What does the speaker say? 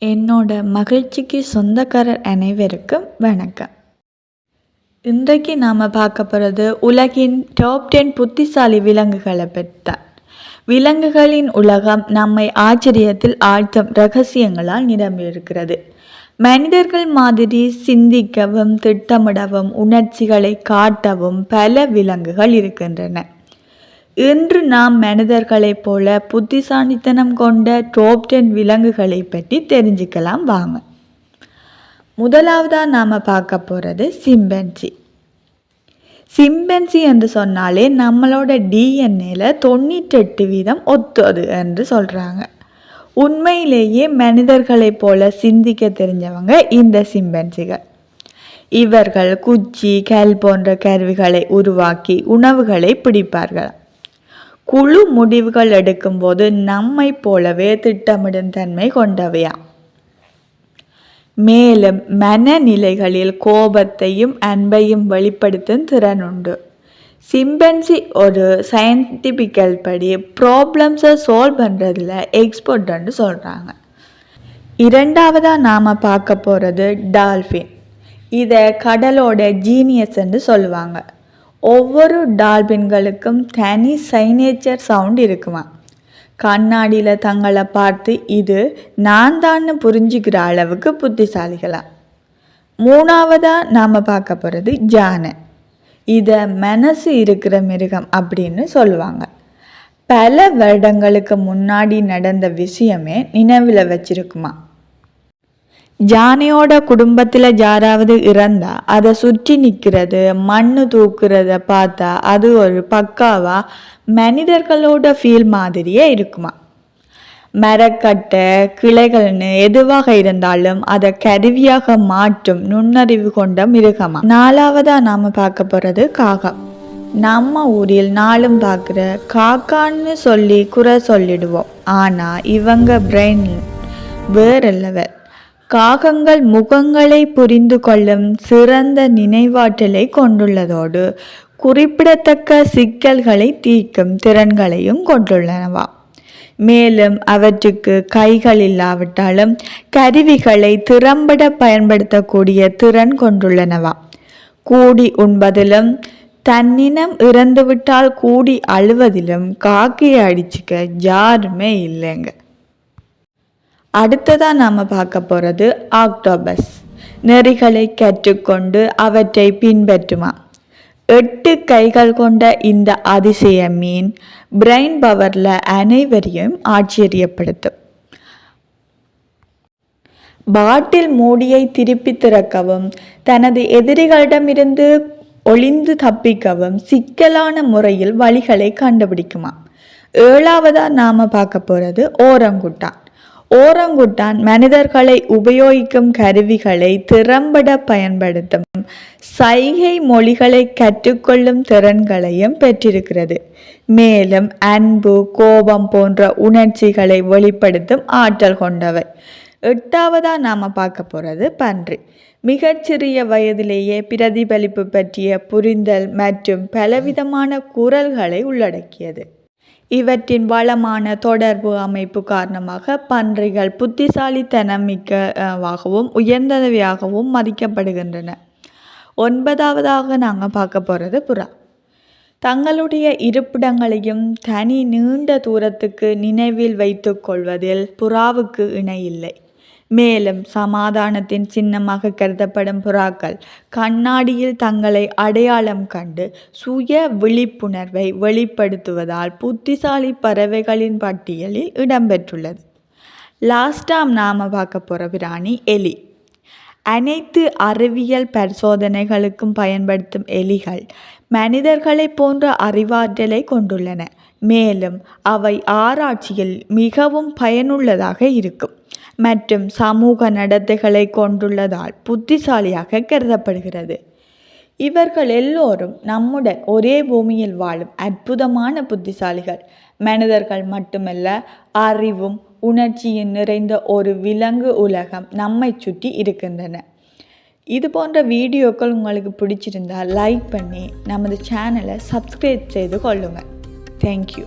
என்னோட மகிழ்ச்சிக்கு சொந்தக்காரர் அனைவருக்கும் வணக்கம். இன்றைக்கு நாம் பார்க்க போகிறது உலகின் டாப் 10 புத்திசாலி விலங்குகளை பற்றி. விலங்குகளின் உலகம் நம்மை ஆச்சரியத்தில் ஆழ்த்தும் ரகசியங்களால் நிரம்பியிருக்கிறது. மனிதர்கள் மாதிரி சிந்திக்கவும் திட்டமிடவும் உணர்ச்சிகளை காட்டவும் பல விலங்குகள் இருக்கின்றன. இன்று நாம் மனிதர்களைப் போல புத்திசாலித்தனம் கொண்ட டாப் 10 விலங்குகளை பற்றி தெரிஞ்சுக்கலாம் வாங்க. முதலாவதாக நாம் பார்க்க போகிறது சிம்பன்சி. சிம்பன்சி என்று சொன்னாலே நம்மளோட டிஎன்ஏல 98% ஒத்தது என்று சொல்கிறாங்க. உண்மையிலேயே மனிதர்களைப் போல சிந்திக்க தெரிஞ்சவங்க இந்த சிம்பன்சிகள். இவர்கள் குச்சி கல் போன்ற கருவிகளை உருவாக்கி உணவுகளை பிடிப்பார்கள். குழு முடிவுகள் எடுக்கும்போது நம்மை போலவே திட்டமிடும் தன்மை கொண்டவையா. மேலும் மனநிலைகளில் கோபத்தையும் அன்பையும் வெளிப்படுத்தும் திறன் உண்டு. சிம்பன்சி ஒரு சயின்டிபிக்கல் படி ப்ராப்ளம்ஸை சால்வ் பண்ணுறதுல எக்ஸ்பர்ட்னு சொல்கிறாங்க. இரண்டாவதாக நாம் பார்க்க போகிறது டால்ஃபின். இதை கடலோட ஜீனியஸ்ன்னு சொல்லுவாங்க. ஒவ்வொரு டால்பின்களுக்கும் தனி சைனேச்சர் சவுண்ட் இருக்குமா. கண்ணாடியில் தங்களை பார்த்து இது நான் தான் புரிஞ்சுக்கிற அளவுக்கு புத்திசாலிகளாம். மூணாவதாக நாம் பார்க்க போகிறது யானை. இதை மனசு இருக்கிற மிருகம் அப்படின்னு சொல்லுவாங்க. பல வருடங்களுக்கு முன்னாடி நடந்த விஷயமே நினைவில் வச்சிருக்குமா. யானையோட குடும்பத்தில் யாராவது இறந்தா அதை சுற்றி நிற்கிறது மண்ணு தூக்குறத பார்த்தா அது ஒரு பக்காவா மனிதர்களோட ஃபீல் மாதிரியே இருக்குமா. மரக்கட்டை கிளைகள்னு எதுவாக இருந்தாலும் அதை கருவியாக மாற்றும் நுண்ணறிவு கொண்ட மிருகமா. நாலாவதாக நாம் பார்க்க போகிறது காகம். நம்ம ஊரில் நாளும் பார்க்குற காக்கான்னு சொல்லி குறை சொல்லிடுவோம். ஆனால் இவங்க பிரெயின் வேற லெவல். காகங்கள் முகங்களை புரிந்து கொள்ளும் சிறந்த நினைவாற்றலை கொண்டுள்ளதோடு குறிப்பிடத்தக்க சிக்கல்களை தீர்க்கும் திறன்களையும் கொண்டுள்ளனவா. மேலும் அவற்றுக்கு கைகள் இல்லாவிட்டாலும் கருவிகளை திறம்பட பயன்படுத்தக்கூடிய திறன் கொண்டுள்ளனவா. கூடி உண்பதிலும் தன்னினம் இறந்துவிட்டால் கூடி அழுவதிலும் காக்கையை அடிச்சுக்க யாருமே இல்லைங்க. அடுத்ததாக நாம் பார்க்க போகிறது ஆக்டோபஸ். நெறிகளை கற்றுக்கொண்டு அவற்றை பின்பற்றுமா. 8 கைகள் கொண்ட இந்த அதிசய மீன் பிரெயின் பவரில் அனைவரையும் ஆச்சரியப்படுத்தும். பாட்டில் மூடியை திருப்பி திறக்கவும் தனது எதிரிகளிடமிருந்து ஒளிந்து தப்பிக்கவும் சிக்கலான முறையில் வழிகளை கண்டுபிடிக்குமா. ஏழாவதாக நாம் பார்க்க போகிறது ஓரங்குட்டான். ஓரங்குட்டான் மனிதர்களை உபயோகிக்கும் கருவிகளை திறம்பட பயன்படுத்தும் சைகை மொழிகளை கற்றுக்கொள்ளும் திறன்களையும் பெற்றிருக்கிறது. மேலும் அன்பு கோபம் போன்ற உணர்ச்சிகளை வெளிப்படுத்தும் ஆற்றல் கொண்டவை. எட்டாவதாக நாம் பார்க்க போகிறது பன்றி. மிகச்சிறிய வயதிலேயே பிரதிபலிப்பு பற்றிய புரிதல் மற்றும் பலவிதமான குரல்களை உள்ளடக்கியது. இவற்றின் வளமான தொடர்பு அமைப்பு காரணமாக பன்றிகள் புத்திசாலித்தனம் மிக்கவாகவும் உயர்ந்தவையாகவும் மதிக்கப்படுகின்றன. 9ஆவதாக நாங்கள் பார்க்க போகிறது புறா. தங்களுடைய இருப்பிடங்களையும் தனி நீண்ட தூரத்துக்கு நினைவில் வைத்து கொள்வதில் புறாவுக்கு இணையில்லை. மேலும் சமாதானத்தின் சின்னமாக கருதப்படும் புறாக்கள் கண்ணாடியில் தங்களை அடையாளம் கண்டு சுய விழிப்புணர்வை வெளிப்படுத்துவதால் புத்திசாலி பறவைகளின் பட்டியலில் இடம்பெற்றுள்ளது. லாஸ்டாம் நாம் பார்க்க போகிற பிராணி எலி. அனைத்து அறிவியல் பரிசோதனைகளுக்கும் பயன்படுத்தும் எலிகள் மனிதர்களை போன்ற அறிவாற்றலை கொண்டுள்ளன. மேலும் அவை ஆராய்ச்சியில் மிகவும் பயனுள்ளதாக இருக்கும் மற்றும் சமூக நடத்தைகளை கொண்டுள்ளதால் புத்திசாலியாக கருதப்படுகிறது. இவர்கள் எல்லோரும் நம்முடன் ஒரே பூமியில் வாழும் அற்புதமான புத்திசாலிகள். மனிதர்கள் மட்டுமல்ல, அறிவும் உணர்ச்சியும் நிறைந்த ஒரு விலங்கு உலகம் நம்மை சுற்றி இருக்கின்றன. இது போன்ற வீடியோக்கள் உங்களுக்கு பிடிச்சிருந்தால் லைக் பண்ணி நமது சேனலை சப்ஸ்கிரைப் செய்து கொள்ளுங்கள். தேங்க்யூ.